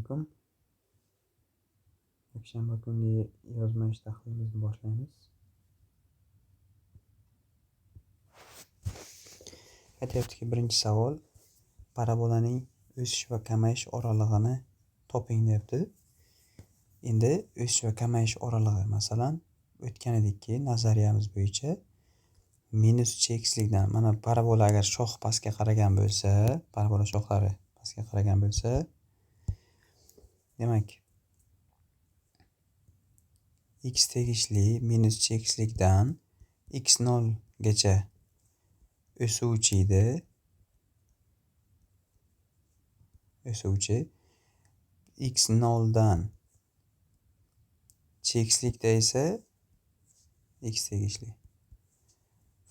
alaykum. Yakshanba kungi yozma ish tahlilimizni boshlaymiz. Aytyaptiki, birinchi savol. Parabolaning o'sish va kamayish oralig'ini toping deyapti. Endi o'sish va kamayish oralig'i, masalan, o'tgan edikki, nazariyamiz bo'yicha minus chekslikdan, mana parabola agar shoh pastga qaragan bo'lsa, parabola shohlari pastga qaragan bo'lsa, demak, x tegishli minus chekslikdan x0 gacha o'suvchi x0 dan chekslikda esa x tegishli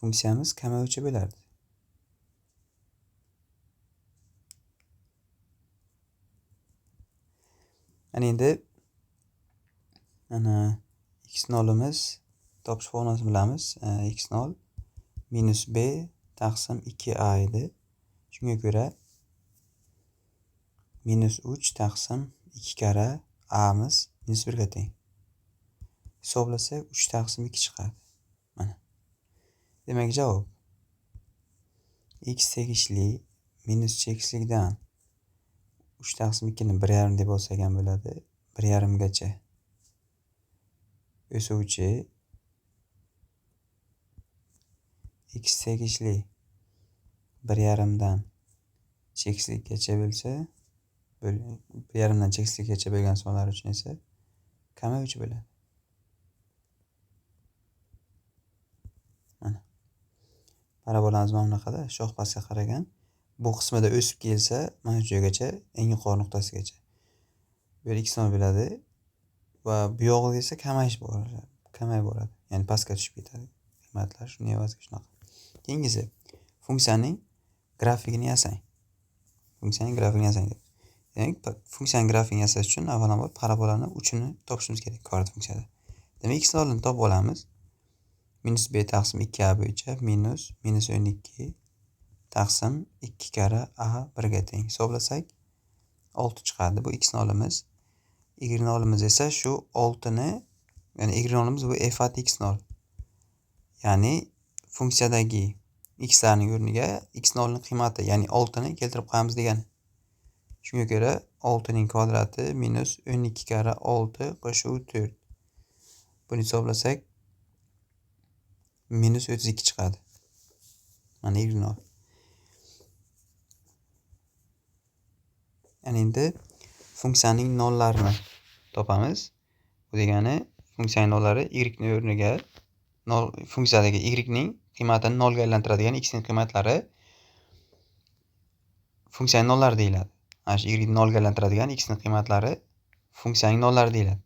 funksiyamiz kamayuvchi bo'lardi. Endi mana x0'imiz topish formulasini bilamiz. x0 minus b taqsim 2a edi. Shunga ko'ra minus 3 taqsim 2 kara a'miz minus 1 ga teng. Hisoblasak 3 taqsim 2 chiqadi. Mana. Demak, javob x tegishli minus chekslikdan 3 taqsim 2 ni 1,5 deb olsak ham bo'ladi. 1,5 gacha o'suvchi x tegishli 1,5 dan chekslikgacha bo'lsa, 1,5 dan chekslikgacha bo'lgan sonlar uchun esa kamayuvchi bo'ladi. Mana. Parabolamiz mana bunaqada, shoh pastga qaragan. Bu qismida o'sib kelsa, mana shu joygacha, eng yuqori nuqtasigacha. Bu yer x0 bo'ladi va bu yog'iga esa kamayib boradi. Ya'ni pastga tushib ketadi. Qiymatlar shuni evaziga shunaqa. Keyingisi, funksiyaning grafikini yasang. Demak, funksiyaning grafikini yasash uchun avvalambor parabolani uchini topishimiz kerak kvadrat funksiyada. Demak, x0 ni topib olamiz. Minus b taqsim 2a bo'yicha minus 12 taqsim 2 kara a 1 ga teng. Hisoblasak 6 chiqadi. Bu x0'imiz. Y0'imiz esa shu 6 ni, ya'ni y0'imiz bu f at x0. Ya'ni funksiyadagi x'larning o'rniga x0 ning qiymati, ya'ni 6 ni keltirib qo'yamiz degani. Shunga ko'ra 6 ning kvadrati minus 12 kara 6 qo'shuv 4. Buni hisoblasak minus 32 chiqadi. Mana y0. Endi funksiyaning nollarini topamiz. Bu degani funksiyaning nollari y ning o'rniga funksiyadagi y ning qiymatini 0 ga aylantiradigan x ning qiymatlari funksiyaning nollari deyiladi. Mana shu y ning 0 ga aylantiradigan x ning qiymatlari funksiyaning nollari deyiladi.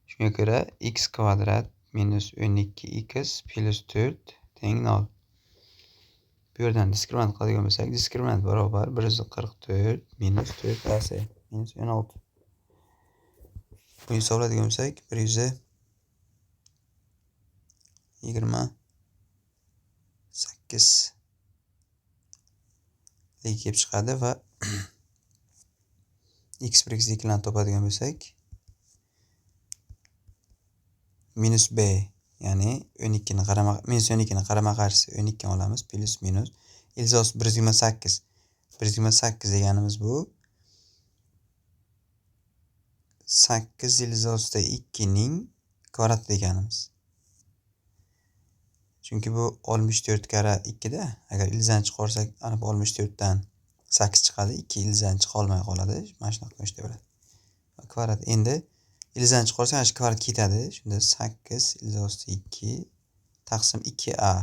Shunga ko'ra x kvadrat minus 12x plus 4 teng 0. Bu yerdan diskriminant qiladigan bo'lsak, diskriminant barobar 144 minus 4ac minus 16. Buni hisobladigan bo'lsak, 128 kelib chiqadi va x bir x2 topadigan bo'lsak, minus b, ya'ni minus 12 ni qarama qarshisi 12 olamiz, plus minus ilzos 128. 128 deganimiz bu 8 ilzosda 2 ning kvadrati deganimiz. Chunki bu 64 kara 2 da, agar ilzani chiqarsak, ana bu 64 dan 8 chiqadi, 2 ilzani chiqolmay qoladi. Mana shunaqa ko'rinishda bo'ladi. Kvadrat. Endi ilzani chiqarsak, ana shu kvadrat ketadi. Shunda 8 ilzosda 2 taqsim 2a.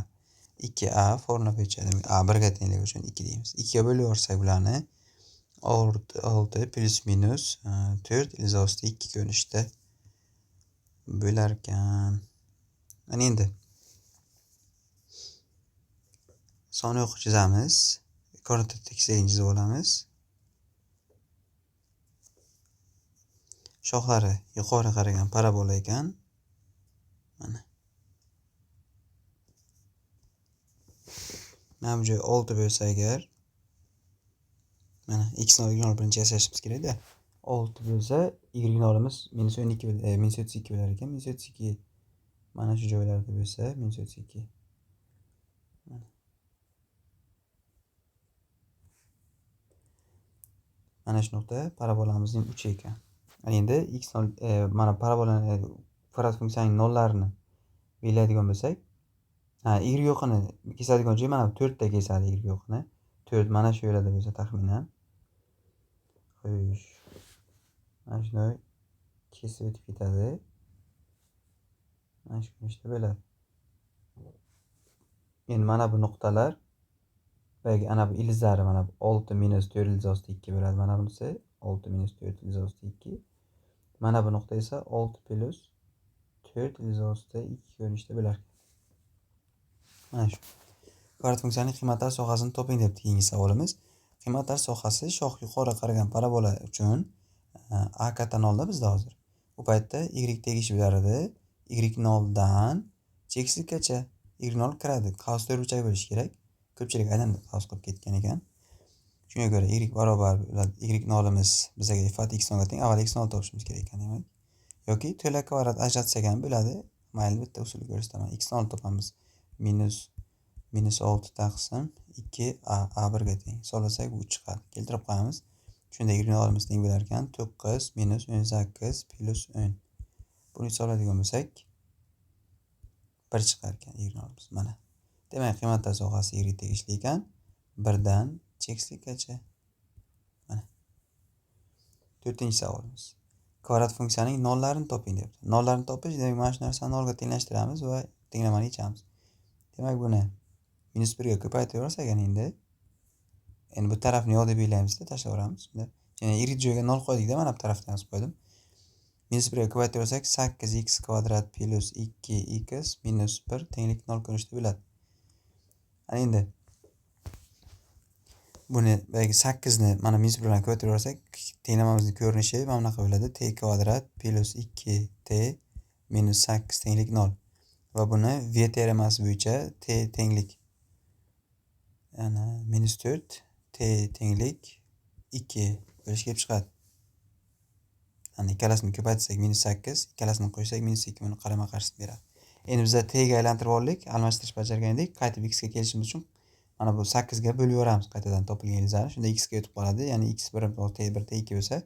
2a formula bo'yicha, demak a 1 ga tengligi uchun 2 deymiz. 2 ga bo'lib yuborsak bularni 6 plus minus 4 ilzosda 2 ko'rinishda bo'lar ekan. Mana endi soni yo'q chizamiz. Kvadrat tekisligini chizib olamiz. Shoxlari yuqori qaragan parabola ekan. Mana. Mana bu joy 6 bo'lsa agar, mana x0 birinchi yasashimiz kerak-da. 6 bo'lsa, y nolimiz -12 -32 bo'lar ekan. -32 mana shu joylarda bo'lsa, -32. Mana shu nuqta parabolamizning uchi ekan. Endi x0 mana parabolani kvadrat funksiyaning nollarini belgilaydigan bo'lsak, y yo'qini kesadigan joy mana bu 4 ta kesadi y yo'qini. 4 mana shu yo'lda bo'lsa taxminan. Xo'sh. Mana shunday kesib o'tib ketadi. Mana shu ko'rinishda bo'ladi. Endi mana bu nuqtalar Belki ana bu ilizlari mana 6 minus 4 ilizasi 2 bo'ladi. Mana bunisi 6 minus 4 ilizasi 2. Mana bu nuqta esa 6 plus 4 ilizasi 2 ko'rinishda bo'lar. Mana shu. Kvadrat funksiyaning qiymatlar sohasini toping debdi keyingi savolimiz. Qiymatlar sohasi shoh yuqori qaragan parabola uchun a katta nolda bizda hozir. Bu paytda y tegishi bo'lar edi. Y noldan cheksizgacha y nol kiradi. Qavs to'rtburchak bo'lishi kerak. Ko'pchilik aynan qavs qilib ketgan ekan. Shunga ko'ra y barobar y nolimiz bizga ifat x nolga teng. Avval x nol topishimiz kerak ekan demak. Yoki to'la kvadrat ajratsak ham bo'ladi. Mayli bitta usulni ko'rsataman. X nol topamiz. -6 taqsim 2a 1 ga teng. Hisoblasak bu 3 chiqadi. Keltirib qo'yamiz. Shunda y nolimiz teng bo'lar ekan 9 minus 18 plus 10. Buni hisoblaydigan bo'lsak 1 chiqar ekan y nolimiz mana. Demak, qiymatlar sohasi y tegishli ekan. 1 dan cheksizgacha. Mana. 4-savolimiz. Kvadrat funksiyaning nollarini toping debdi. Nollarini topish demak mana shu narsani nolga tenglashtiramiz va tenglamani yechamiz. Demak, buni -1 ga ko'paytiraversak endi bu tarafni yo'q deb o'ylaymizda, tashlayveramiz. Yana y joyiga 0 qo'ydik-da, mana bu tarafdan yozib qo'ydim. -1 ga ko'paytiraversak 8x kvadrat plus 2x minus 1 tenglik 0 ko'rinishda bo'ladi. Endi buni belki 8 ni mana -1 bilan ko'paytiraversak, tenglamamizning ko'rinishi mana bunaqa bo'ladi. T kvadrat plus 2t minus 8 tenglik 0. Va buni v teoremasi bo'yicha t tenglik yana -4 t tenglik 2 bo'lishi kelib chiqadi. Ana ikkalasini ko'paytirsak -8, ikkalasini qo'shsak -2 buni qarama-qarshisini beradi. Endi bizda t ga aylantirib oldik, almashtirish bajargan edik. Qaytib x ga kelishimiz uchun mana bu 8 ga bo'lib yuboramiz qaytadan topilgan ilizlarni. Shunda x ga o'tib qoladi. Ya'ni x birim t1 t2 bo'lsa,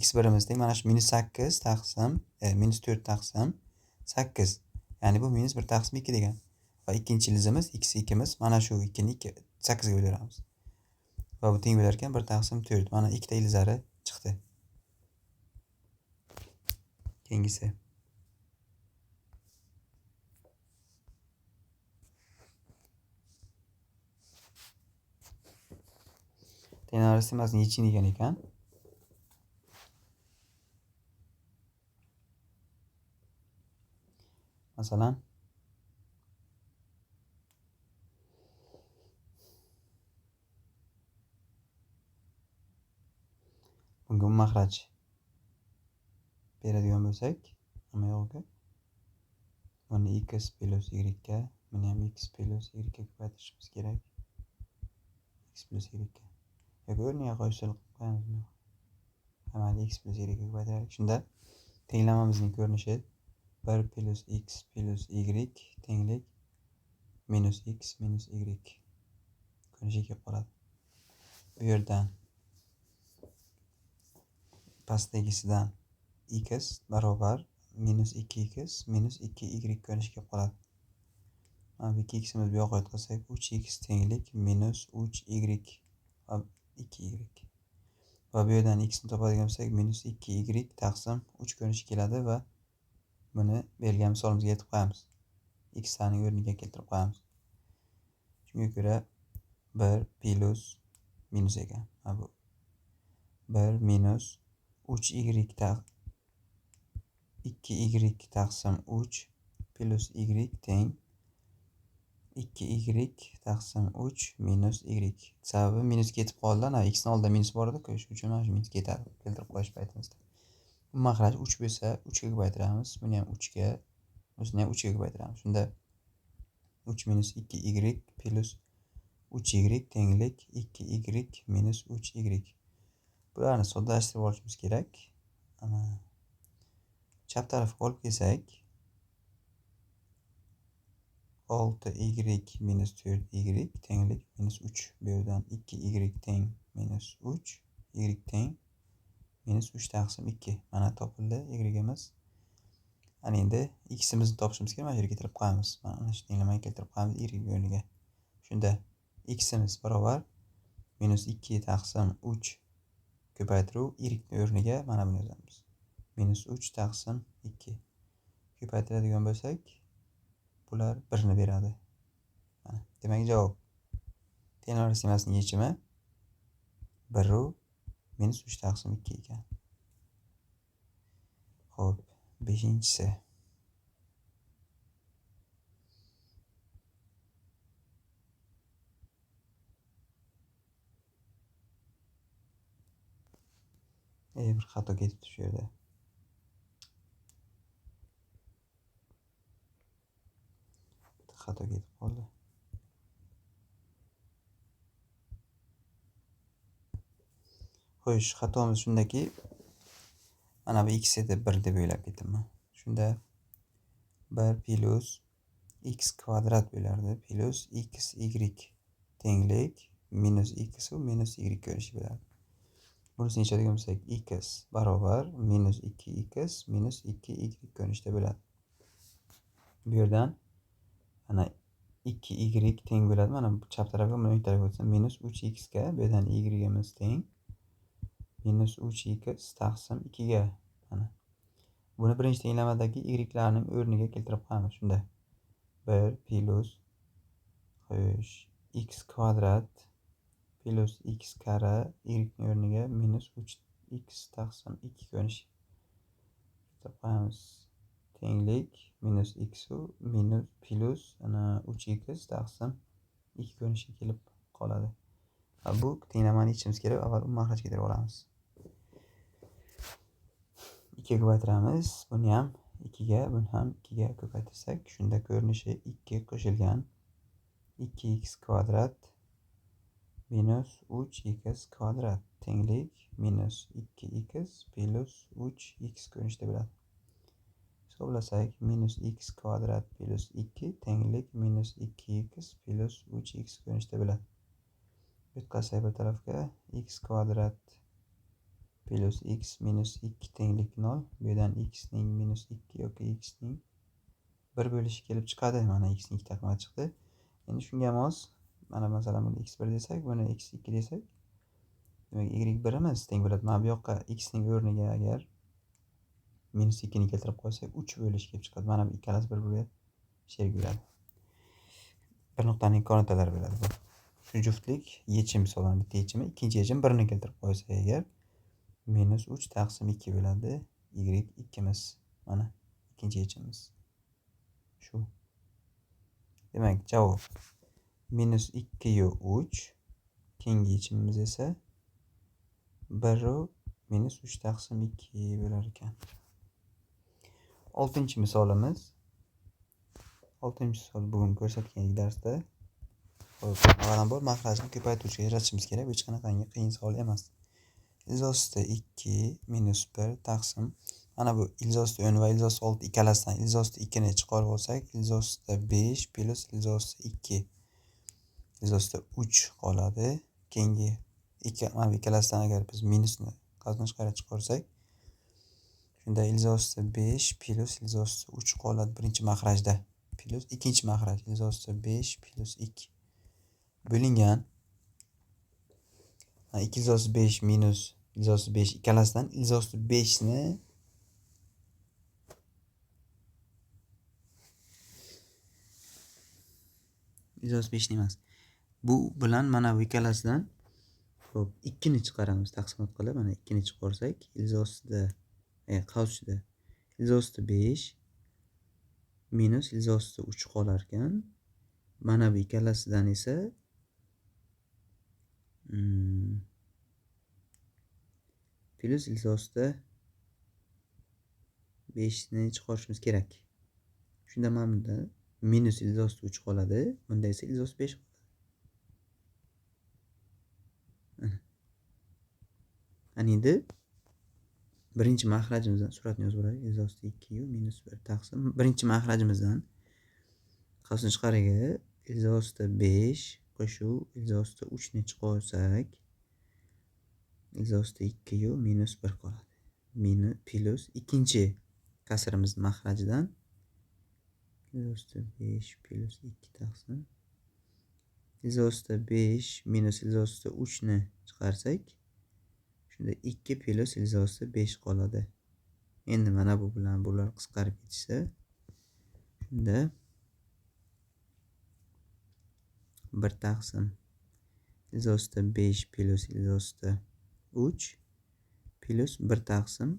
x birimiz teng mana shu -8 taqsim -4 taqsim 8. Ya'ni bu -1 taqsim 2 degan. Va ikkinchi ilizimiz x2 miz mana shu 2 ni 8 ga bo'laveramiz. Va bu teng bo'lar ekan 1 taqsim 4. Mana ikkita ilizlari chiqdi. Keyingisi. Tenglar sistemasini yeching degan ekan. Masalan, bunga mahraj beradigan bo'lsak, nima yo'qki? Buni x plus y ga, buni ham x plus y ga ko'paytirishimiz kerak. X plus y ga. Yoki o'rniga qo'yishni qo'yamiz. Mayli x plus y ga ko'paytiraylik. Shunda tenglamamizning ko'rinishi 1 plus x plus y tenglik minus x minus y ko'rinishiga kelib qoladi. Bu yerdan pastdagisidan x barobar minus 2x minus 2y ko'rinishiga kelib qoladi. Mana bu 2x'imizni bu yoqqa o'tkazsak 3x tenglik minus 3y va 2y. Va bu yerdan x ni topadigan bo'lsak minus 2y taqsim 3 ko'rinishi keladi va buni berilgan misolimizga yetib qo'yamiz. X ni o'rniga keltirib qo'yamiz. Shunga ko'ra 1 plus minus ekan. Bu 1 minus 3y 2y taqsim 3 plus y teng 2y taqsim 3 minus y. Sababi minus ketib qoldi. X ni oldida minus bor edi, shuning uchun mana shu minus ketadi. Keltirib qo'yish paytimizda. Bu mahraj 3 bo'lsa 3 ga ko'paytiramiz. Buni ham 3 ga, buni ham 3 ga ko'paytiramiz. Shunda 3 minus 2y plus 3y tenglik 2y minus 3y. Bularni soddalashtirib olishimiz kerak. Ana chap tarafga olib kelsak 6y minus 4y tenglik minus 3. Bu yerdan 2y teng minus 3, y teng minus 3 taqsim 2. Mana topildi y'imiz. Ana endi x'imizni topishimiz kerak. Mana shu yerga keltirib qo'yamiz. Mana shu tenglamani keltirib qo'yamiz y o'rniga. Shunda x'imiz barobar minus 2 taqsim 3 ko'paytiruv y o'rniga mana buni yozamiz. Minus 3 taqsim 2. Ko'paytiradigan bo'lsak, bular 1 ni beradi. Mana, demak javob tenglar sxemasining yechimi 1 minus 3 taqsim 2 ekan. Xo'p, 5-si. Bir xato ketibdi shu yerda. Xato ketib qoldi. Xo'sh, xatomiz shundaki, mana bu x edi 1 deb o'ylab ketibman. Shunda 1 plus x kvadrat bo'lardi, plus xy tenglik minus x u minus y ko'rinishi bo'ladi. Bunisini yechadigan bo'lsak, x barobar minus 2x minus 2y ko'rinishda bo'ladi. Bu yerdan mana 2y teng bo'ladi. Mana bu chap tarafga buni o'ng tarafga o'tsam minus 3x ga, bu yerdan y'imiz teng minus 3x taqsim 2 ga. Mana buni birinchi tenglamadagi y'larning o'rniga keltirib qo'yamiz. Shunda 1 plus xo'sh x kvadrat plus x kara y o'rniga minus 3x taqsim 2 ko'rinishi keltirib qo'yamiz. Tenglik minus x u minus plus ana 3x taqsim 2 ko'rinishi kelib qoladi. Bu tenglamani yechishimiz kerak. Avval uni mahraj keltirib olamiz. 2 ga ko'paytiramiz. Buni ham 2 ga, buni ham 2 ga ko'paytirsak, shunda ko'rinishi 2 qo'shilgan 2x kvadrat minus 3x kvadrat tenglik minus 2x plus 3x ko'rinishda bo'ladi. Hisoblasak, minus x kvadrat plus 2 tenglik minus 2x plus 3x ko'rinishda bo'ladi. Yutqazsak bir tarafga x kvadrat plus x minus 2 tenglik 0. Bu yerdan x ning minus 2 yoki x ning 1 bo'lishi kelib chiqadi. Mana x ning 2 taqsimati chiqdi. Endi shunga mos, mana masalan buni x1 desak, buni x2 desak, demak y1 imiz teng bo'ladi. Mana bu yoqqa x ning o'rniga agar minus 2 ni keltirib qo'ysak, 3 bo'lishi kelib chiqadi. Mana bu ikkalasi bir-biriga sherik bo'ladi. Bir nuqtaning koordinatalari bo'ladi bu. Shu juftlik yechim hisoblanadi. Bitta yechimi, ikkinchi yechim 1 ni keltirib qo'ysak agar minus 3 taqsim 2 bo'ladi. Y2 imiz. Mana ikkinchi yechimimiz. Shu. Demak, javob minus 2 yu 3. Keyingi yechimimiz esa 1 minus 3 taqsim 2 bo'lar ekan. 6-chi misolimiz. 6-chi misol bugun ko'rsatgan darsda avvalambor mahrajni ko'paytiruvchi yaratishimiz kerak. Bu hech qanaqangi qiyin savol emas. Ilzosti 2 minus 1 taqsim. Mana bu ilzosti 10 va ilzosti 6 ikkalasidan ilzosti 2 ni chiqarib olsak, ilzosti 5 plus ilzosti 2. Ilzosti 3 qoladi. Keyingi mana bu ikkalasidan agar biz minusni qasddan chiqarsak, shunda ilzosti 5 plus ilzosti 3 qoladi birinchi mahrajda. Plus ikkinchi mahraj ilzosti 5 plus 2 bo'lingan 2 ilzosti 5 minus ilzosti 5 ikkalasidan ilzosti 5 ni ilzosti 5 ni emas. Bu bilan mana bu ikkalasidan xo'p 2 ni chiqaramiz taqsimot qilib. Mana 2 ni chiqarsak, ilzostida qavsida ilzosti 5 minus ilzosti 3 qolar ekan. Mana bu ikkalasidan esa plus ilzosti 5 ni chiqarishimiz kerak. Shunda mana bunda minus ilzosti 3 qoladi. Bunda esa ilzosti 5 qoladi. Ana endi birinchi mahrajimizdan suratni yozib olaylik. Iz osti 2 minus 1 taqsim birinchi mahrajimizdan qasni chiqariga iz osti 5 qo'shuv iz osti 3 ni chiqarsak iz osti 2 minus 1 qoladi. Minus plus ikkinchi kasrimiz mahrajidan iz osti 5 plus 2 taqsim iz osti 5 minus iz osti 3 ni chiqarsak shunda 2 plus iz osti 5 qoladi. Endi mana bu bilan bular qisqarib ketsa shunda 1 taqsim iz osti 5 plus iz osti 3 plus 1 taqsim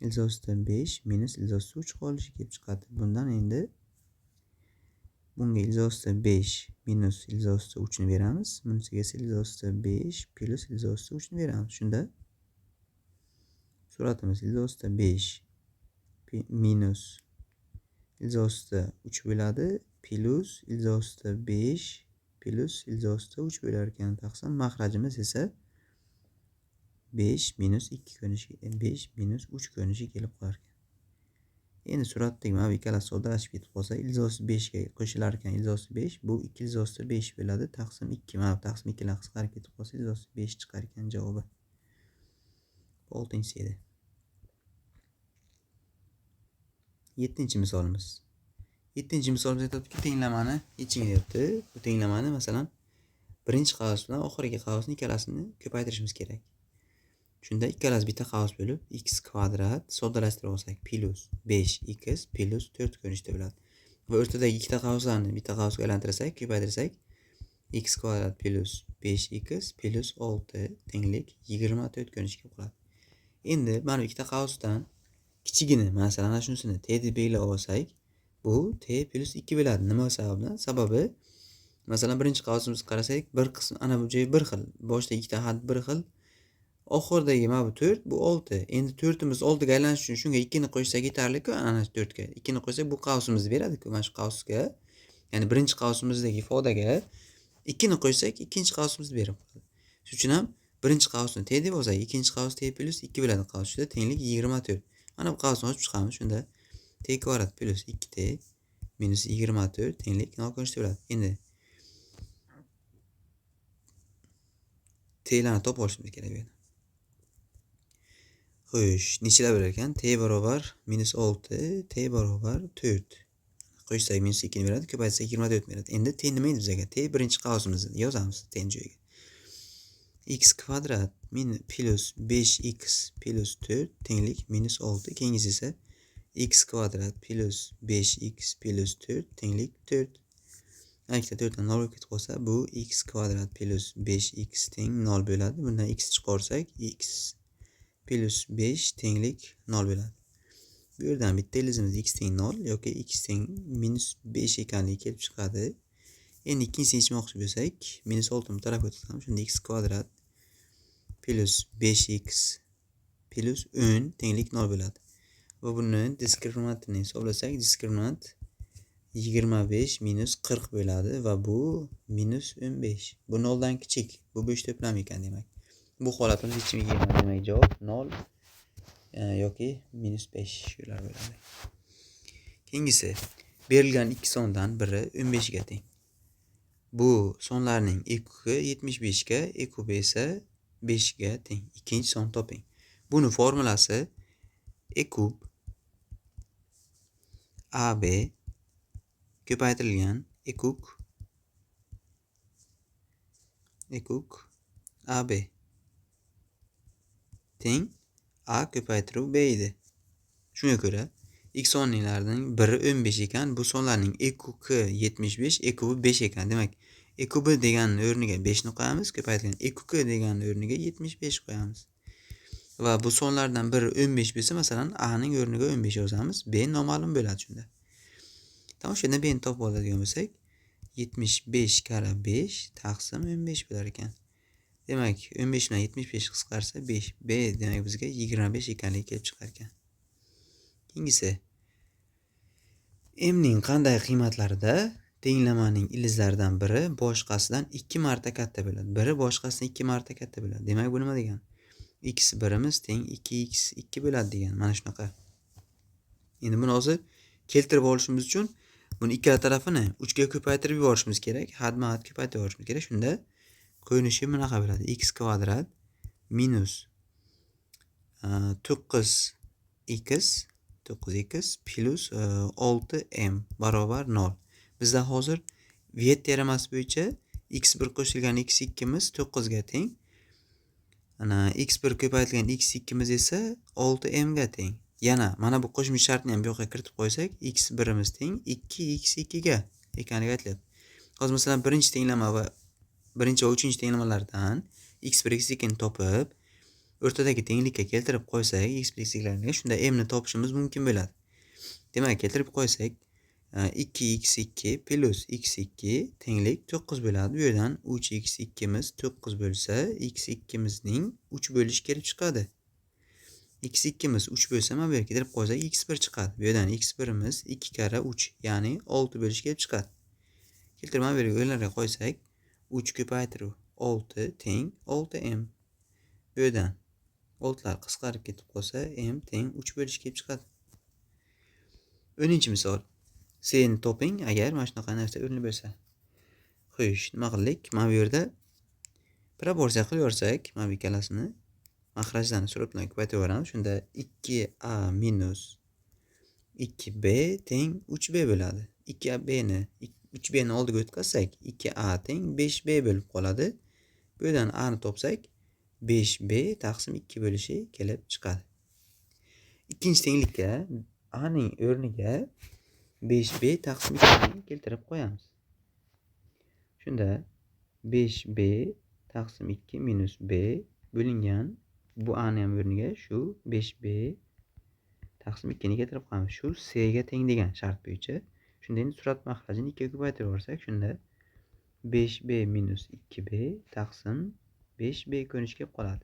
iz osti 5 minus iz osti 3 qolishi kelib chiqadi. Bundan endi bunga iz osti 5 minus iz osti 3 ni beramiz. Bunisiga esa iz osti 5 plus iz osti 3 ni beramiz. Shunda suratimiz iz osti 5 minus iz osti 3 bo'ladi plus iz osti 5 plus iz osti 3 bo'lar ekan. Taqsim mahrajimiz esa 5 minus 2 ko'rinishi 5 minus 3 ko'rinishi kelib qolar ekan. Endi suratdagi mana bu ikkalasi soddalashib ketib qolsa iz osti 5 ga qo'shilar ekan. Iz osti 5 bu 2 iz osti 5 bo'ladi. Taqsim 2 mana bu taqsim 2 bilan qisqarib ketib qolsa iz osti 5 chiqar ekan javobi. 6-si edi. 7-chi misolimiz. 7-chi misolimizda aytibdiki, tenglamani yeching deyapti. Bu tenglamani masalan birinchi qavs bilan oxirgi qavsni ikkalasini ko'paytirishimiz kerak. Shunda ikkalasi bitta qavs bo'lib x kvadrat soddalashtirib olsak plus 5x plus 4 ko'rinishda bo'ladi. Va o'rtadagi ikkita qavslarni bitta qavsga aylantirsak, ko'paytirsak x kvadrat plus 5x plus 6 tenglik 24 ko'rinishga qoladi. Endi mana bu ikkita qavsdan kichigini, masalan, ana shunisini t deb belgilab olsak, bu t plus 2 bo'ladi. Nima sababdan? Sababi masalan birinchi qavsimizga qarasak, bir qism ana bu joyi bir xil. Boshda ikkita xat bir xil. Oxirdagi mana bu 4, bu 6. Endi 4imiz oldiga aylanish uchun shunga 2 ni qo'shsak yetarli-ku, ana 4 ga. 2 ni qo'shsak bu qavsimizni beradi-ku, mana shu qavsga. Ya'ni birinchi qavsimizdagi ifodaga 2 ni qo'shsak ikkinchi qavsimizni berib qo'yadi. Shuning uchun ham birinchi qavsni t deb olsak, ikkinchi qavs t plus 2 bo'ladi qavs. Shunda tenglik 24. Mana bu qavsni ochib chiqamiz. Shunda t kvadrat plus 2t minus 24 tenglik 0 ko'rinishda bo'ladi. Endi t'larni topib olishimiz kerak bu yerda. Xo'sh, nechalar bo'lar ekan? T barobar minus 6, t barobar 4. Qo'shsak minus 2 ni beradi, ko'paytsak 24 beradi. Endi t nima edi bizga? T birinchi qavsimizni yozamiz t joyiga. X kvadrat plus 5x plus 4 tenglik minus 6. Keyingisi esa x kvadrat plus 5x plus 4 tenglik 4. Ikkita 4 dan 0 bo'lib ketib qolsa, bu x kvadrat plus 5x teng 0 bo'ladi. Bundan x chiqarsak, x plus 5 tenglik 0 bo'ladi. Bu yerdan bitta ilizimiz x teng 0 yoki x teng minus 5 ekanligi kelib chiqadi. Endi ikkinchisini yechmoqchi bo'lsak, minus 6 ni tarafga o'tkazamiz. Shunda x kvadrat plus 5x plus 10 tenglik 0 bo'ladi. Va buni diskriminantini hisoblasak, diskriminant 25 minus 40 bo'ladi va bu minus 15. Bu 0 dan kichik. Bu bo'sh to'plam ekan demak. Bu holatimiz yechimiga keladi. Demak javob 0 yoki minus 5 shular bo'ladi. Keyingisi berilgan ikki sondan biri 15 ga teng. Bu sonlarning ekugi 75 ga, ekubi esa 5 ga teng. Ikkinchi son toping. Buni formulasi e kub ab ko'paytirilgan ekuk ab teng a ko'paytiruv b edi. Shunga ko'ra x sonlarning biri 15 ekan, bu sonlarning ekugi 75, ekubi 5 ekan. Demak, ekubi deganning o'rniga 5 ni qo'yamiz, ko'paytirilgan ekugi deganning o'rniga 75 qo'yamiz. Va bu sonlardan biri 15 bo'lsa, masalan, a ning o'rniga 15 yozamiz, b noma'lum bo'ladi shunda. Tamom, shunda b ni topib oladigan bo'lsak, 75 kara 5 taqsim 15 bo'lar ekan. Demak, 15 bilan 75 qisqarsa 5. B demak bizga 25 ekanligi kelib chiqar ekan. Keyingisi m ning qanday qiymatlarida tenglamaning ilizlaridan biri boshqasidan 2 marta katta bo'ladi. Biri boshqasidan 2 marta katta bo'ladi. Demak, bu nima degani? x1'imiz teng 2x2 bo'ladi degan. Mana shunaqa. Endi buni hozir keltirib olishimiz uchun buni ikkala tarafini 3 ga ko'paytirib yuborishimiz kerak. Hadma-had ko'paytirib yuborishimiz kerak. Shunda ko'rinishi bunaqa bo'ladi. X kvadrat minus 9x plus 6m barobar 0. Bizda hozir vet teramasi bo'yicha x1 qo'shilgan x2 miz 9 ga teng. Ana x1 ko'paytirilgan x2 miz esa 6m ga teng. Yana mana bu qo'shimcha shartni ham bu yoqqa kiritib qo'ysak, x1 imiz teng 2x2 ga ekanligi aytiladi. Hozir masalan birinchi tenglama va birinchi va uchinchi tenglamalardan x1 x2 ni topib, o'rtadagi tenglikka keltirib qo'ysak, x1 x2larni shunda m ni topishimiz mumkin bo'ladi. Demak, keltirib qo'ysak 2x2 plus x2 tenglik 9 bo'ladi. Bu yerdan 3x2 miz 9 bo'lsa, x2 mizning 3 bo'lishi kelib chiqadi. x2 miz 3 bo'lsa, mana bu yerga keltirib qo'ysak x1 chiqadi. Bu yerdan x1 miz 2 kara 3, ya'ni 6 bo'lishi kelib chiqadi. Keltirib mana bu yerga o'yinlarga qo'ysak, 3 ko'paytirib 6 teng 6m. Bu yerdan 6lar qisqarib ketib qolsa, m teng 3 bo'lishi kelib chiqadi. 10-chi misol. C'ni toping agar mana shunaqa narsa o'rinli bo'lsa. Xo'sh, nima qildik? Mana bu yerda proporsiya qilib yorsak, mana bu ikkalasini mahrajlarni surat bilan ko'paytirib yuboramiz. Shunda 2a minus 2b teng 3b bo'ladi. 2b ni 3b ni oldiga o'tkazsak, 2a teng 5b bo'lib qoladi. Bu yerdan a ni topsak, 5b taqsim 2 bo'lishi kelib chiqadi. Ikkinchi tenglikka a ning o'rniga 5b taqsim 2 ni keltirib qo'yamiz. Shunda 5b taqsim 2 minus b bo'lingan bu a ni ham o'rniga shu 5b taqsim 2 ni keltirib qo'yamiz. Shu c ga teng degan shart bo'yicha. Shunda endi surat mahrajini 2 ga ko'paytirib yuborsak, shunda 5b minus 2b taqsim 5b ko'rinishi kelib qoladi.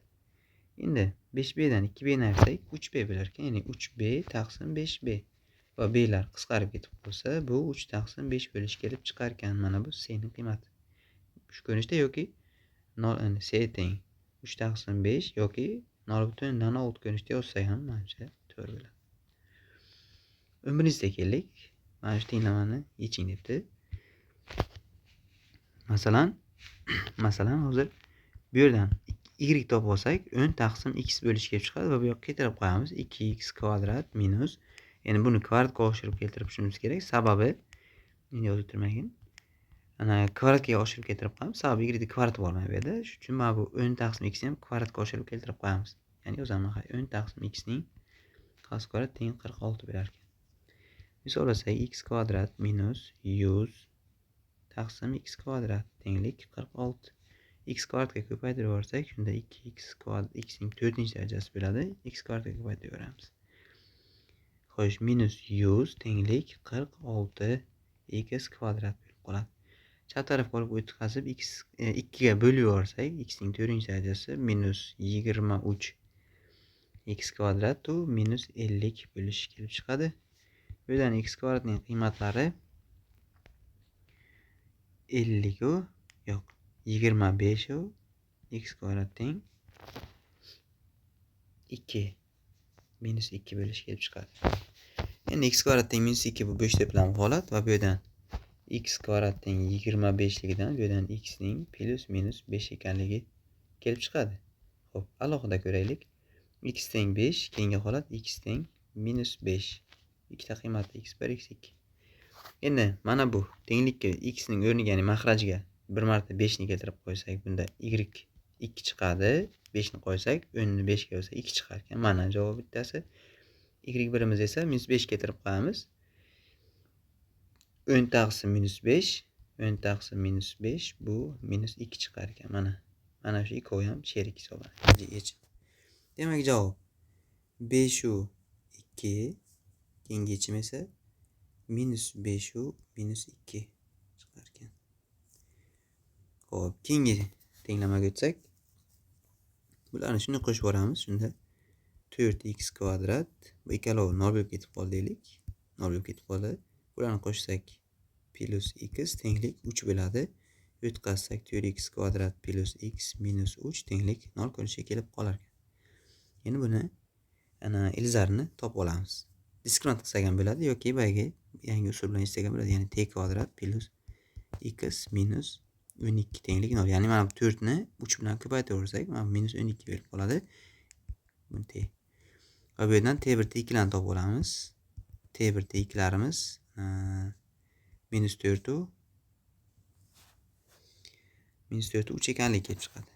Endi 5b dan 2b ni ayirsak 3b bo'lar ekan. Ya'ni 3b taqsim 5b. Va b lar qisqarib ketib qolsa, bu 3 taqsim 5 bo'lishi kelib chiqar ekan. Mana bu c ning qiymati. Shu ko'rinishda yoki 0 c teng 3 taqsim 5 yoki 0.6 ko'rinishda yozsak ham menimcha to'g'ri bo'ladi. 11-ga keldik. Mana shu tenglamani yeching debdi. Masalan hozir bu yerdan y topib olsak, 10 taqsim x bo'lishi kelib chiqadi va bu yoqqa keltirib qo'yamiz. 2x kvadrat minus, endi buni kvadratga oshirib keltirishimiz kerak. Sababi men yozib o'tirmagan. Ana kvadratga oshirib keltirib qo'yamiz. Sababi y kvadrat bo'lmaydi bu yerda. Shuning uchun mana bu 10 taqsim x ni ham kvadratga oshirib keltirib qo'yamiz. Ya'ni yozaman, 10 taqsim x ning qas kvadrat teng 46 bo'lar ekan. Misol olasak, x kvadrat minus 100 taqsim x kvadrat tenglik 46. X kvadratga ko'paytirib yuborsak, shunda 2x kvadrat x ning 4-darajasi bo'ladi. X kvadratga ko'paytirib yuboramiz. Xo'sh, minus 100 tenglik 46 x kvadrat bo'lib qoladi. Chap tarafga olib o'tkazib x 2 ga bo'lib yuborsak, x ning 4-darajasi minus 23 x kvadrat u minus 50 bo'lishi kelib chiqadi. Bu yerdan x kvadratning qiymatlari 50 u yo'q 25 u x kvadrat teng 2 minus 2 bo'lishi kelib chiqadi. Endi x kvadrat teng minus 2 bu bo'sh to'plam holat va bu yerdan x kvadrat teng 25 ligidan bu yerdan x ning plus minus 5 ekanligi kelib chiqadi. Xo'p, alohida ko'raylik. X teng 5, keyingi holat x teng minus 5. Ikkita qiymati x1, x2. Endi mana bu tenglikka x ning o'rniga, ya'ni mahrajga bir marta 5 ni keltirib qo'ysak, bunda y 2 chiqadi. 5 ni qo'ysak, 10 ni 5 ga qo'ysak 2 chiqar ekan. Mana javob bittasi. Y birimiz esa minus 5 keltirib qo'yamiz. 10 taqsim minus 5, 10 taqsim minus 5 bu minus 2 chiqar ekan. Mana shu ikkovi ham sherik hisoblanadi. Demak, javob 5 u 2, keyingi yechim esa minus 5 u minus 2 chiqar ekan. Xo'p, keyingi tenglamaga o'tsak, bularni shuni qo'shib yuboramiz. Shunda 4x kvadrat, bu ikkalovi 0 bo'lib ketib qoldi deylik. 0 bo'lib ketib qoldi. Bularni qo'shsak plus x tenglik 3 bo'ladi. O'tkazsak 4x kvadrat plus x minus 3 tenglik 0 ko'rinishiga kelib qolar ekan. Endi buni ildizarini topib olamiz. Diskriminant qilsak ham bo'ladi yoki boyagi yangi usul bilan ishlasak ham bo'ladi. Ya'ni t kvadrat plus x minus 12 tenglik 0. Ya'ni mana bu 4 ni 3 bilan ko'paytiraversak, mana minus 12 berib qoladi. Bu t. Va bu yerdan t1 t2 larni topib olamiz. T1 t2larimiz minus 4 u minus 4 u 3 ekanligi kelib chiqadi.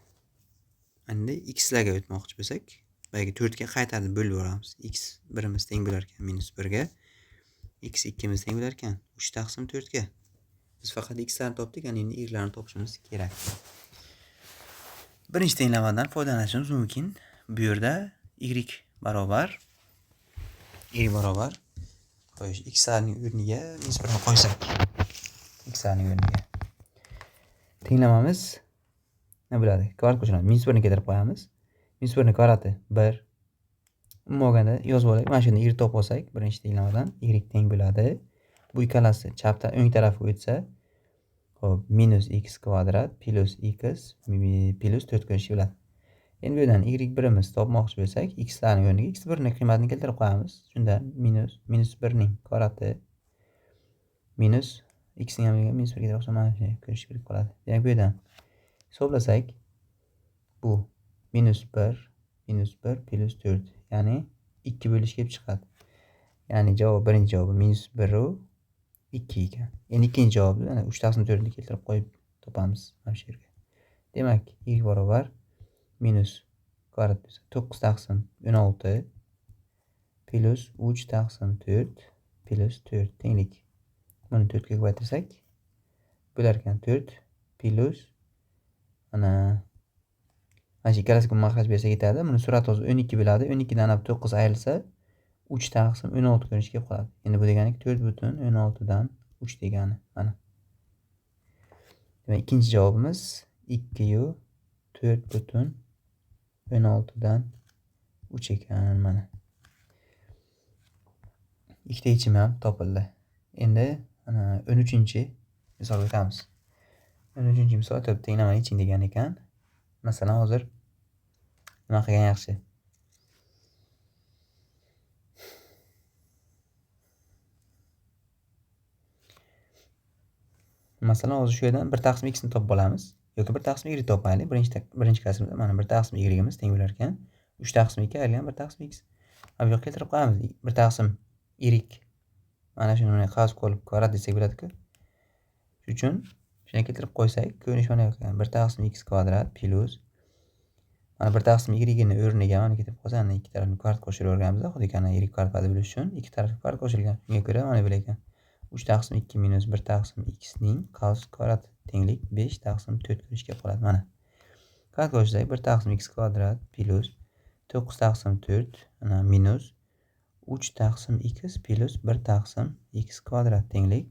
Endi x larga o'tmoqchi bo'lsak, boyagi 4 ga qaytarib bo'lib yuboramiz. X 1imiz teng bo'lar ekan minus 1 ga. X 2imiz teng bo'lar ekan 3 taqsim 4 ga. Biz faqat x larni topdik, endi y larni topishimiz kerak. Birinchi tenglamadan foydalanishimiz mumkin. Bu yerda y barobar qo'yish x larning o'rniga minus 1 ni qo'ysak, x larning o'rniga tenglamamiz nima bo'ladi? Kvadrat qo'shiladi. Minus 1 ni keltirib qo'yamiz. Minus 1 ni kvadrati 1. Umuman olganda yozib olaylik. Mana shuni y topib olsak, birinchi tenglamadan y teng bo'ladi. Bu ikkalasi chapdan o'ng tarafga o'tsa, hop, minus x kvadrat plus x plus 4 ko'rinishi bo'ladi. Endi bu yerdan y birimiz topmoqchi bo'lsak, x larning o'rniga x 1 ning qiymatini keltirib qo'yamiz. Shunda minus 1 ning kvadrati minus x ning ham minus 1 ga keltirib qo'ysa, mana shunday ko'rinish berib qoladi. Demak, bu yerdan hisoblasak, bu minus 1 plus 4, ya'ni 2 bo'lish kelib chiqadi. Ya'ni javob, birinchi javob minus 1 u 2 ekan. Endi ikkinchi javobni mana 3 taqsim 4 ni keltirib qo'yib topamiz mana shu yerga. Demak, y barobar minus kvadrat bo'lsa 9 taqsim 16 plus 3 taqsim 4 plus 4 tenglik. Buni 4 ga ko'paytirsak bo'lar ekan 4 plus mana shu ikkalasiga mahraj bersa ketadi. Buni surati hozir 12 bo'ladi. 12 dan 9 ayrilsa 3 taqsim 16 ko'rinishi kelib qoladi. Endi bu degani 4,16 dan 3 degani mana. Demak, ikkinchi javobimiz 2,4,16 dan 3 ekan mana. Ikkita yechim ham topildi. Endi 13-chi misolga o'tamiz. 13-chi misol tenglamani yeching degan ekan. Masalan, hozir nima qilgan yaxshi? Masalan, hozir shu yerdan 1 taqsim x ni topib olamiz yoki 1 taqsim y topaylik. Birinchi kasrimizda mana 1 taqsim y'imiz teng bo'lar ekan 3 taqsim 2 ayrilgan 1 taqsim x. Mana bu yoqqa keltirib qo'yamiz. 1 taqsim y. Mana shuni qavs qilib kvadrat desak bo'ladi-ku. Shuning uchun shuni keltirib qo'ysak, ko'rinish mana yoqqa 1 taqsim x kvadrat plus mana 1 taqsim y ni o'rniga mana keltirib qo'ysak, ana ikki tarafni kvadrat qo'shib o'rganamiz. Xuddi kana y kvadrat bo'lish uchun ikki taraf kvadrat qo'shilgan. Shunga ko'ra mana bu ekan. 3 taqsim 2 minus 1 taqsim x ning qavs kvadrati tenglik 5 taqsim 4 ko'rinishi kelib qoladi mana. Kvadrat qo'shsak 1 taqsim x kvadrat plus 9 taqsim 4 ana minus 3 taqsim x plus 1 taqsim x kvadrat tenglik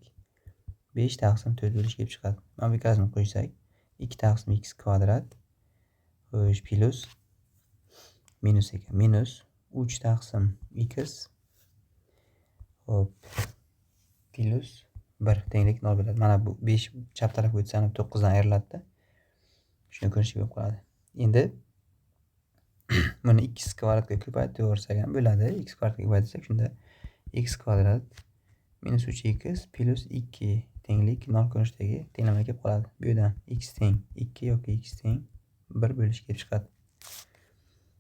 5 taqsim 4 bo'lishi kelib chiqadi. Mana bu ikkalasini qo'shsak 2 taqsim x kvadrat plus minus ekan. Minus 3 taqsim x hop plus 1 tenglik 0 bo'ladi. Mana bu 5 chap tarafga o'tsa 9 dan ayriladi-da. Shuni ko'rish bo'lib qoladi. Endi buni x kvadratga ko'paytiraversak ham bo'ladi. X kvadratga ko'paytirsak, shunda x kvadrat minus 3x plus 2 tenglik 0 ko'rinishidagi tenglama kelib qoladi. Bu yerdan x teng 2 yoki x teng 1 bo'lish kelib chiqadi.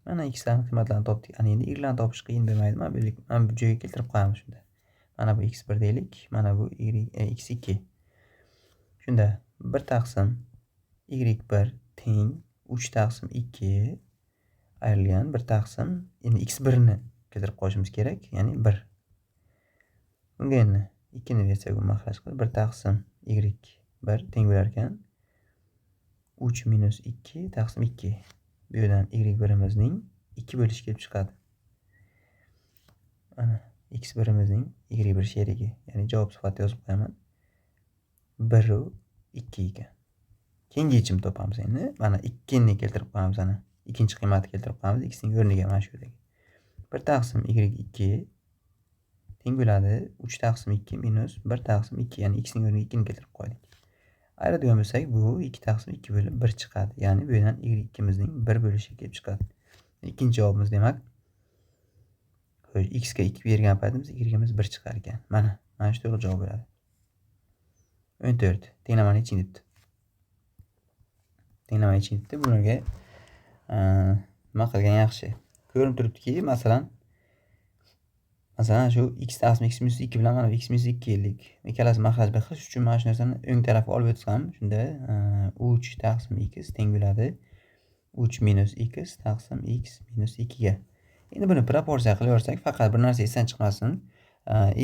Mana x larning qiymatlarini topdik. Ana endi y larni topish qiyin bo'lmaydi. Mana bu joyga keltirib qo'yamiz shunda. Mana bu x1 deylik, mana bu x2. Shunda 1 taqsim y1 teng 3 taqsim 2 ayrilgan 1 taqsim, endi x1 ni keltirib qo'yishimiz kerak, ya'ni 1. Bunga endi 2 ni bersak, bu mahraj qilib 1 taqsim y1 teng bo'lar ekan 3 minus 2 taqsim 2. Bu yerdan y1imizning 2 bo'lishi kelib chiqadi. Mana x1imizning y1 sherigi, ya'ni javob sifatida yozib qo'yaman. 1 u 2 ekan. Keyingi yechim topamiz endi. Mana 2 ni keltirib qo'yamiz ana. Ikkinchi qiymatni keltirib qo'yamiz x ning o'rniga mana shu yerdagi. 1 taqsim y2 teng bo'ladi 3 taqsim 2 minus 1 taqsim 2, ya'ni x ning o'rniga 2 ni keltirib qo'ydik. Ayiradigan bo'lsak, bu 2 taqsim 2 bo'lib 1 chiqadi. Ya'ni bu yerdan y2imizning 1 bo'lishi kelib chiqadi. İkinci javobimiz demak. X ga 2 bergan paytimizda y'imiz 1 chiqar ekan. Mana shu to'g'ri javob bo'ladi. 14. Tenglamani yeching debdi. Tenglamani yeching debdi. Bunga nima qilgan yaxshi. Ko'rinib turibdiki, masalan shu x taqsim x minus 2 bilan mana x minus 2 ellik. Ikkalasi maxraj bir xil. Shuning uchun mana shu narsani o'ng tarafga olib o'tsam, shunda 3 taqsim x teng bo'ladi 3 minus x taqsim x minus 2 ga. Endi buni proporsiya qilaversak, faqat bir narsa esdan chiqmasin.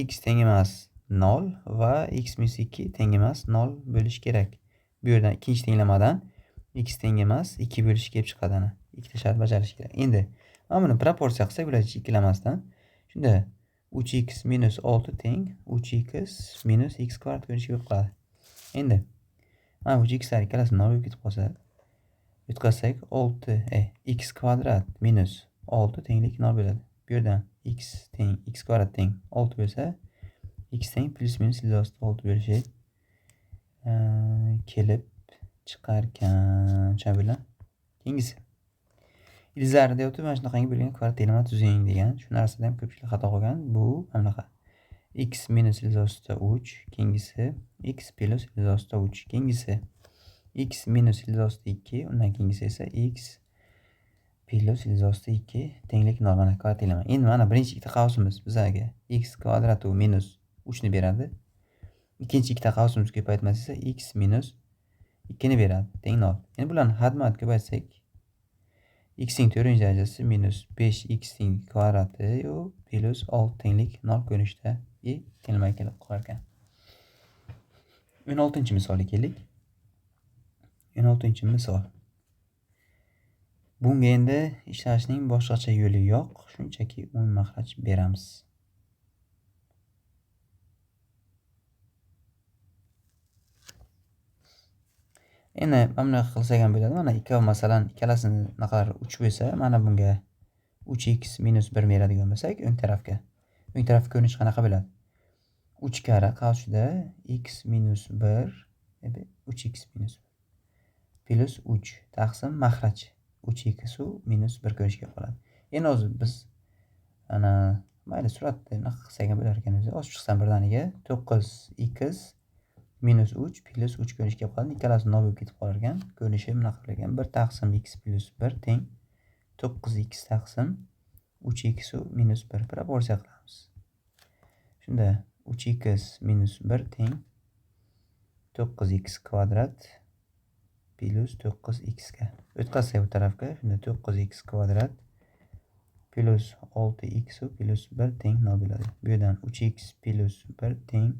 X teng emas 0 va x minus 2 teng emas 0 bo'lishi kerak. Bu yerdan ikkinchi tenglamadan x teng emas 2 bo'lishi kelib chiqadi ana. Ikkita shart bajarish kerak. Endi mana buni proporsiya qilsak, bular ikkilamasdan. Shunda 3x minus 6 teng 3x minus x kvadrat ko'rinishga qiladi. Endi mana bu x lar ikkalasi 0 bo'lib ketib qolsa, yutqazsak 6 x kvadrat minus 6 tenglik 0 bo'ladi. Bu yerdan x kvadrat teng 6 bo'lsa, x teng plus minus 6 bo'lishi kelib chiqarkan. Tushunarli? Keyingisi. Ildizlarni deyapti, mana shunaqangi bo'lgan kvadrat tenglamani tuzing degan. Shu narsada ham ko'pchilik xato qilgan. Bu mana bunaqa. X minus 3, keyingisi x plus 3, keyingisi x minus 2, undan keyingisi esa x plus 2 tenglik 0 mana kvadrat tenglama. Endi mana birinchi ikkita qavsimiz bizga x kvadrat minus 3 ni beradi. Ikkinchi ikkita qavsimiz ko'paytmasi esa x minus 2 ni beradi, teng 0. Endi bularni hadmat ko'paytsak, x ning 4-chi darajasi minus 5x ning kvadrati plus 6 tenglik 0 ko'rinishda tenglama kelib qolar ekan. 16-misolga keldik. 16-misol. Bunga endi ishlashning boshqacha yo'li yo'q, shunchaki umumiy maxraj beramiz. Endi mana qilsak ham bo'ladi. Mana ikkov masalan ikkalasini naqar 3 bo'lsa, mana bunga 3x minus 1 beradigan bo'lsak, o'ng tarafga ko'rinish qanaqa bo'ladi? 3 karra qarshisida x minus 1 3x minus 1 plus 3 taqsim maxraj 3x minus 1 ko'rinishga qoladi. Endi hozir biz ana mayli suratda nima qilsak ham bo'lar ekan, o'zi osib chiqsam birdaniga 9x minus 3 plus 3 ko'rinishga qoladi. Ikkalasi 0 bo'lib ketib qolar ekan. Ko'rinishi bunaqa ekan. 1 taqsim x plus 1 teng 9x taqsim 3x minus 1 proporsiya qilamiz. Shunda 3x minus 1 teng 9x kvadrat plus 9x ga. O'tkazsak bu tarafga, shunda 9x kvadrat plus 6x plus 1 teng 0 bo'ladi. Bu yerdan 3x plus 1 teng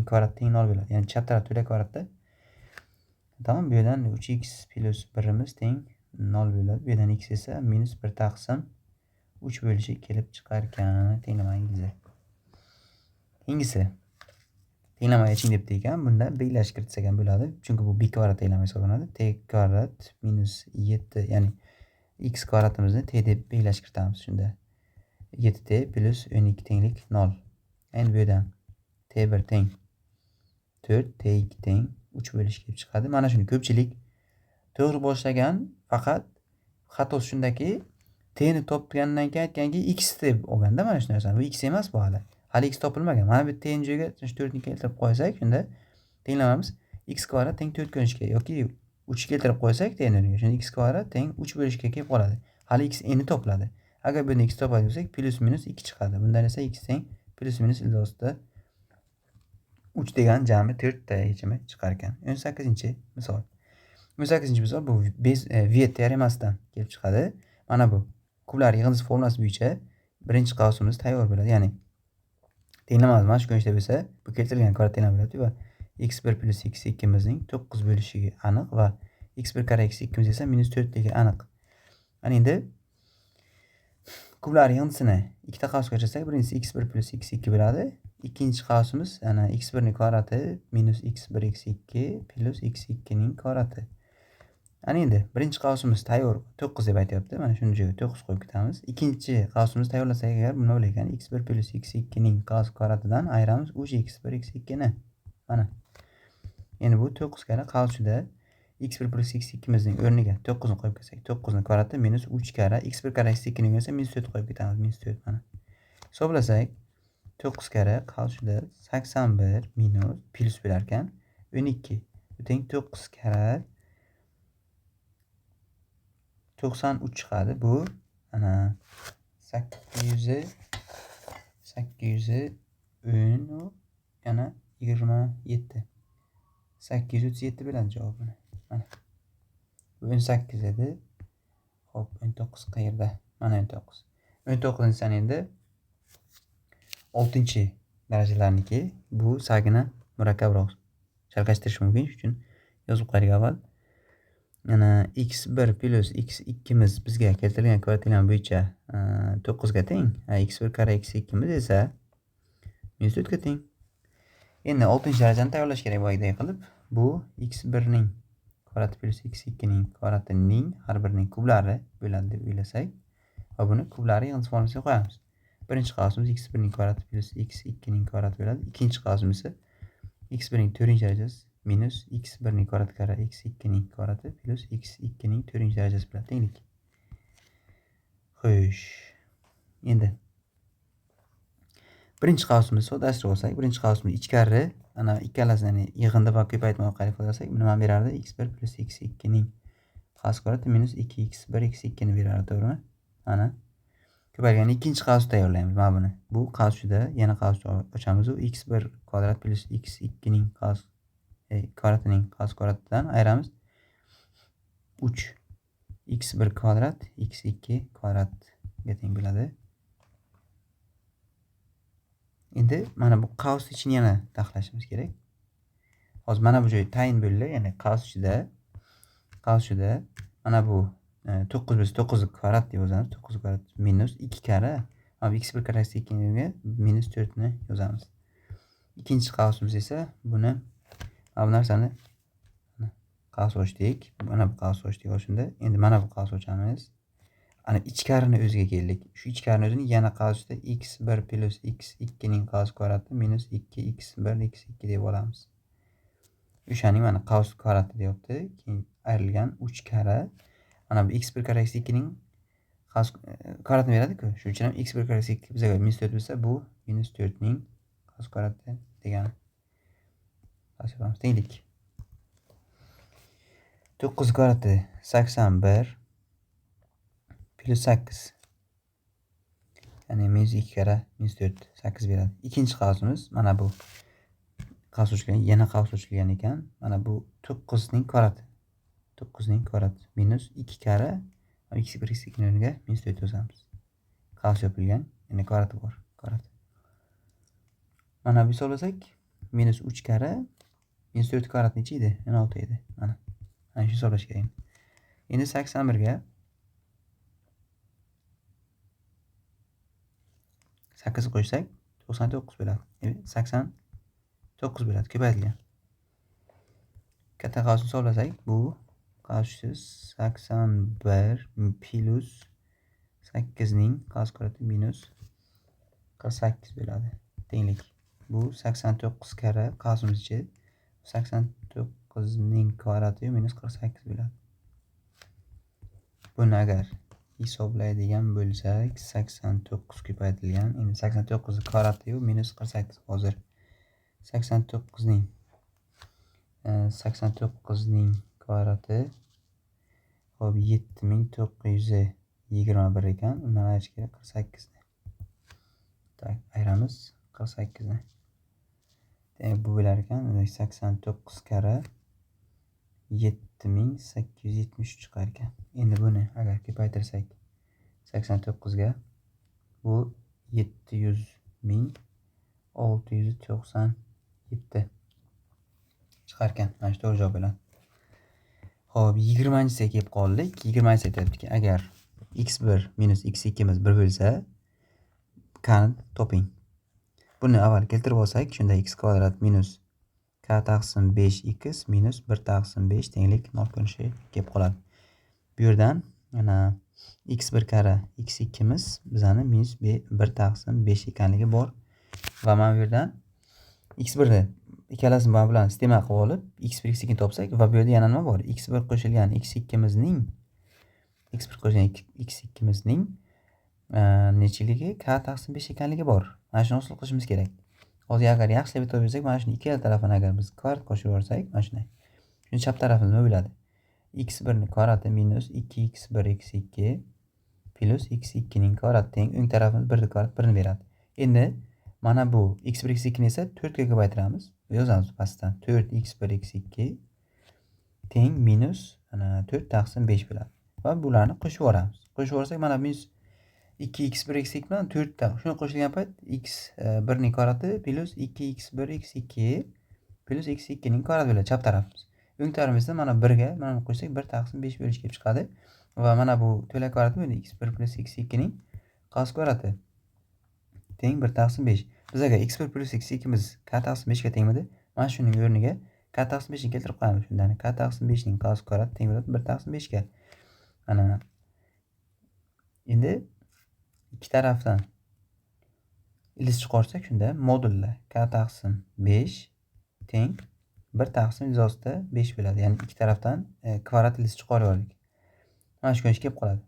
kvadrat teng 0 bo'ladi. Ya'ni chap taraf to'la kvadratda. Tamam, bu yerdan 3x plus 1imiz teng 0 bo'ladi. Bu yerdan x esa minus 1 taqsim 3 bo'lishi kelib chiqar ekan. Tenglama ildizi. Keyingisi. Tenglama yeching debdi ekan. Bunda belgilash kiritsak ham bo'ladi. Chunki bu b kvadrat tenglama hisoblanadi. T kvadrat minus 7, ya'ni x kvadratimizni t deb belgilash kiritamiz. Shunda 7t plus 12 tenglik 0. Endi bu yerdan t1 teng 4, t2 teng 3 bo'lishi kelib chiqadi. Mana shuni ko'pchilik to'g'ri boshlagan, faqat xatosi shundaki, t ni topgandan keyin aytganki x deb olganda mana shu narsani. Bu x emas bu hali. Hali x topilmagan. Mana bu t ning joyiga 4 ni keltirib qo'ysak, shunda tenglamamiz x kvadrat teng 4 ko'rinishga yoki 3 keltirib qo'ysak t ni, shunda x kvadrat teng 3 bo'lishga kelib qoladi. Hali x endi topiladi. Agar bu yerda x topadi desak, plus minus 2 chiqadi. Bundan esa x teng plus minus 3 degan jami 4 ta yechimi chiqar ekan. 18-misol. 18-misol bu Viet teoremasidan kelib chiqadi. Mana bu kublar yig'indisi formulasi bo'yicha birinchi qavsimiz tayyor bo'ladi. Ya'ni tenglamamiz mana shu ko'rinishda bo'lsa, bu keltirilgan kvadrat tenglama bo'ladi va x1 plus x2 mizning 9 bo'lishiga aniq va x1 kare x2 miz esa minus 4 ligi aniq. Ana endi kublar yig'indisini ikkita qavsga ajratsak, birinchisi x1 plus x2 bo'ladi. Ikkinchi qavsimiz ana x1 ning kvadrati minus x1 x2 plus x2 ning kvadrati. Ana endi birinchi qavsimiz tayyor 9 deb aytayapti. Mana shuni joyiga 9 qo'yib ketamiz. Ikkinchi qavsimizni tayyorlasak agar buni bo'lar ekan, x1 plus x2 ning kvadratidan ayiramiz o'sha x1 x2 ni. Mana. Endi bu 9 karra qavsida x1 plus x2'mizning o'rniga 9 ni qo'yib ketsak, 9 ni kvadrati minus 3 karra x1 karra x2 ni esa minus 4 qo'yib ketamiz. Minus 4 mana. Hisoblasak 9 karra qolishida 81 minus plus bo'lar ekan 12. Teng 9 karra 93 chiqadi. Bu ana 800 yana 27. 837 bo'ladi javobini. Mana. Bu 18 edi. Xo'p, 19 qayerda? Mana 19. 19-dan endi 6-darajalarniki. Bu sagini murakkabroq chalkashtirish mumkin. Shuning uchun yozib qo'ydik avval. Yana x1 plus x2'miz bizga keltirilgan kvartilam bo'yicha 9 ga teng. x1 karra x2'miz esa minus 4 ga teng. Endi 6-darajani tayyorlash kerak bo'lgandek qilib. Bu x1 ning kvadrati plus x2 ning kvadratining har birining kublari bo'ladi deb o'ylasak, va buni kublari yig'indisi formulasiga qo'yamiz. Birinchi qavsimiz x1 ning kvadrati plus x2 ning kvadrati bo'ladi. Ikkinchi qavsimiz esa x1 ning 4-darajasi minus x1 ning kvadrati karra x2 ning kvadrati plus x2 ning 4-darajasi bilan tenglik. Xo'sh. Endi birinchi qavsimizni soddalashtirib olsak, birinchi qavsimiz ichkari ana ikkalasini yig'indi va ko'paytma orqali ifodasak, nima berardi? x1 plus x2 ning qavs kvadrati minus 2x1 x2 ni berardi, to'g'rimi? Mana ko'paygan ikkinchi qavsni tayyorlaymiz mana buni. Bu qavsida yana qavs ochamiz. x1 kvadrat plus x2 ning qavs kvadratining qavs kvadratidan ayiramiz. 3 x1 kvadrat x2 kvadratga teng bo'ladi. Endi mana bu qavs ichini yana taxlashimiz kerak. Hozir mana bu joy tayin bo'ldi, ya'ni qavs ichida mana bu 9 biz 9 kvadrat deb yozamiz. 9 kvadrat minus 2 karra x1 karra x2 ga minus 4 ni yozamiz. Ikkinchi qavsimiz esa buni bu narsani qavs ochdik. Mana bu qavs ochdik o'shunda. Endi mana bu qavs ochamiz. Ana ichkarini o'ziga keldik. Shu ichkarini o'zini yana qavsda x1 plus x2 ning qavs kvadrati minus 2x1 x2 deb olamiz. O'shaning mana qavs kvadrati deyapti. Keyin ayrilgan 3 karra mana bu x1 karra x2 ning qavs kvadratini beradi-ku. Shuning uchun ham x1 karra x2 bizga minus 4 bo'lsa, bu minus 4 ning qavs kvadrati degani. Hisoblaymiz tenglik. 9 kvadrati 81 plus 8. Ya'ni minus 2 karra minus 4 8 beradi. Ikkinchi qavsimiz mana bu qavs ochilgan, yana qavs ochilgan ekan. Mana bu 9 ning kvadrati. 9 ning kvadrati minus 2 karra x1 x2 ning o'rniga minus 4 yozamiz. Qavs yopilgan, yana kvadrati bor. Kvadrat. Mana bu hisoblasak minus 3 karra minus 4 kvadrat necha edi? 16 edi. Mana. Ana shu hisoblash kerak. Endi 81 ga 8 qo'shsak 99 bo'ladi. 89 bo'ladi, ko'paytirilgan. Katta qavsni hisoblasak, bu qavsiz 81 plus 8 ning qavs kvadrati minus 48 bo'ladi. Tenglik. Bu 89 karra qavsimiz ichi 89 ning kvadrati minus 48 bo'ladi. Buni agar hisoblaydigan bo'lsak 89 ko'paytirilgan. Endi 89 kvadrati minus 48 hozir 89 ning kvadrati hop 7921 ekan. Undan ayirish kerak 48 ni. Tak, ayiramiz 48 ni. Demak bu bo'lar ekan 89 karra 7873 chiqar ekan. Endi buni agar ko'paytirsak 89 ga bu 700.697 chiqar ekan. Mana shu to'g'ri javob bo'ladi. Xo'p, 20-siga kelib qoldik. 20-si aytayaptiki, agar x1 minus x2 miz 1 bo'lsa, qani toping. Buni avval keltirib olsak, shunda x kvadrat minus k taqsim 5x minus 1 taqsim 5 tenglik 0 ko'rinishi kelib qoladi. Bu yerdan yana x1 karra x2 miz bizani minus 1 taqsim 5 ekanligi bor. Va mana bu yerdan x1 ni ikkalasini bilan sistema qilib olib, x1 x2 ni topsak va bu yerda yana nima bor? x1 qo'shilgan x2 mizning nechiligi k taqsim 5 ekanligi bor. Mana shuni hosil qilishimiz kerak. Hozir agar yaxshilab bitirib bersak, mana shuni ikkala tarafini agar biz kvadrat qo'shib yuborsak, mana shunday. Shuni chap tarafini nima bo'ladi? x1 ning kvadrati minus 2x1 x2 plus x2 ning kvadrati teng o'ng tarafimiz 1 ning kvadrati 1 ni beradi. Endi mana bu x1 x2 ni esa 4 ga ko'paytiramiz. Yozamiz pastdan 4x1 x2 teng minus 4 taqsim 5 bo'ladi. Va bularni qo'shib yuboramiz. Qo'shib yuborsak mana minus 2x1 x2 bilan 4 ta shuni qo'shilgan payt x1 ning kvadrati plus 2x1 x2 plus x2 ning kvadrati bo'ladi chap tarafimiz. O'ng tarafimizda mana 1 ga mana qo'shsak 1 taqsim 5 bo'lish kelib chiqadi. Va mana bu to'la kvadrati bo'ladi x1 plus x2 ning qos kvadrati teng 1 taqsim 5. Biz agar x1 plus x2 miz k taqsim 5 ga tengmidi? Mana shuning o'rniga k taqsim 5 ni keltirib qo'yamiz. Shundan k taqsim 5 ning qos kvadrati teng bo'ladi 1 taqsim 5 ga. Mana endi ikki tarafdan ilish chiqarsak shunda modulla k taqsim 5 teng 1 taqsim yuzasida 5 bo'ladi. Ya'ni ikki tarafdan kvadrat ilish chiqarib yubordik. Mana shu ko'rinishga kelib qoladi.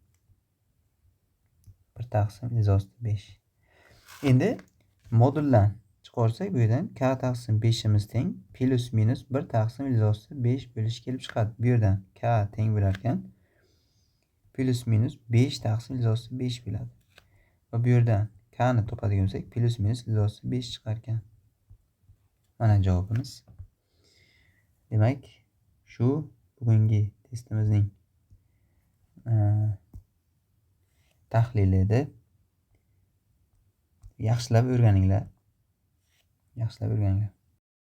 1 taqsim yuzasida 5. Endi moduldan chiqarsak bu yerdan k taqsim 5 imiz teng plus minus 1 taqsim yuzasida 5 bo'lish kelib chiqadi. Bu yerdan k teng bo'lar ekan plus minus 5 taqsim yuzasida 5 bo'ladi. Va bu yerdan k ni topadigan bo'lsak plus minus yuzasida 5 chiqar ekan. Mana javobimiz. Demak, shu bugungi testimizning tahlili edi. Yaxshilab o'rganinglar.